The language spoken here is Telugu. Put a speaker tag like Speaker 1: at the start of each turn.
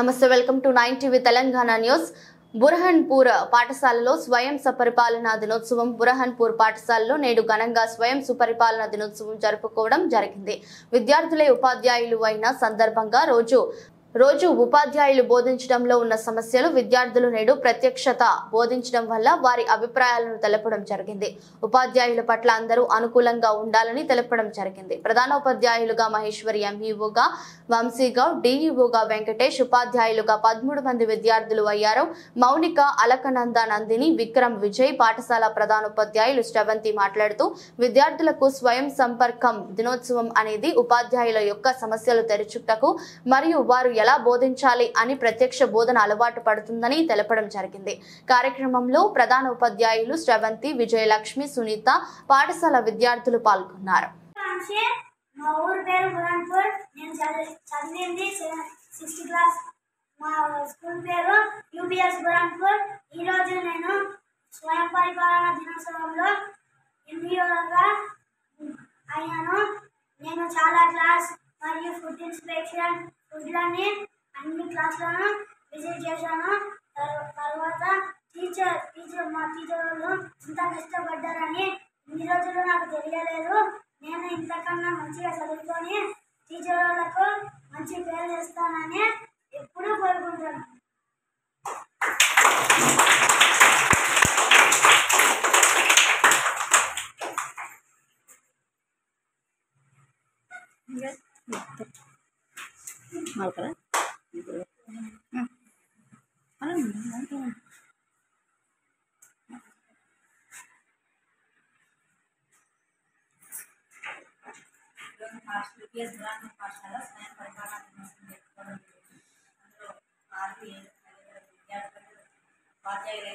Speaker 1: నమస్తే, welcome to 9 TV Telangana news. Burhanpur పాఠశాలలో స్వయం సుపరిపాలన దినోత్సవం. బుర్హాన్పూర్ పాఠశాలలో నేడు ఘనంగా స్వయం సుపరిపాలన దినోత్సవం జరుపుకోవడం జరిగింది. విద్యార్థులే ఉపాధ్యాయులు అయిన సందర్భంగా రోజు ఉపాధ్యాయులు బోధించడంలో ఉన్న సమస్యలు, విద్యార్థులు నేడు ప్రత్యక్షత బోధించడం వల్ల వారి అభిప్రాయాలను తెలపడం జరిగింది. ఉపాధ్యాయుల పట్ల అందరూ అనుకూలంగా ఉండాలని తెలపడం జరిగింది. ప్రధానోపాధ్యాయులుగా మహేశ్వరి, ఎంఈఓగా వంశీగౌడ్, డిఈఓగా వెంకటేష్, ఉపాధ్యాయులుగా 13 మంది విద్యార్థులు అయ్యారు. మౌనిక, అలకనంద, నందిని, విక్రమ్, విజయ్. పాఠశాల ప్రధానోపాధ్యాయులు శ్రవంతి మాట్లాడుతూ, విద్యార్థులకు స్వయం సంపర్కం దినోత్సవం అనేది ఉపాధ్యాయుల యొక్క సమస్యలు తెరచుటకు మరియు వారు ఎలా బోధించాలి అని ప్రత్యక్ష బోధన అలవాటు పడుతుందని తెలపడం జరిగింది. కార్యక్రమంలో ప్రధాన ఉపాధ్యాయులు శ్రవంతి, విజయలక్ష్మి, సునీత, పాఠశాల విద్యార్థులు పాల్గొన్నారు.
Speaker 2: మా ఊరు పేరు బుర్హాన్పూర్. నేను చదివింది 6th క్లాస్. మా స్కూల్ పేరు యూపీఎస్ బుర్హాన్పూర్. ఈరోజు నేను స్వయం పరిపాలన దినోత్సవంలో ఎంఈఓగా అయ్యాను. నేను చాలా క్లాస్ మరియు ఫుడ్ ఇన్స్పెక్షన్, ఫుడ్లని అన్ని క్లాసులను విజిట్ చేశాను. తర్వాత మా టీచర్ వాళ్ళు ఇంత కష్టపడ్డారని ఇన్ని రోజులు నాకు తెలియలేదు. నేను ఇంతకన్నా మంచిగా చదువుకొని టీచర్ వాళ్ళకు మంచి పేరు చేస్తానని ఎప్పుడూ కోరుకుంటాను.
Speaker 3: యూపీఎస్ బుర్హాన్పూర్ పాఠశాల స్వయం పరిపాలన దినోత్సవం జరుపుకోవడం జరిగింది. అందులో 6-7 విద్యార్థులు, ఉపాధ్యాయులు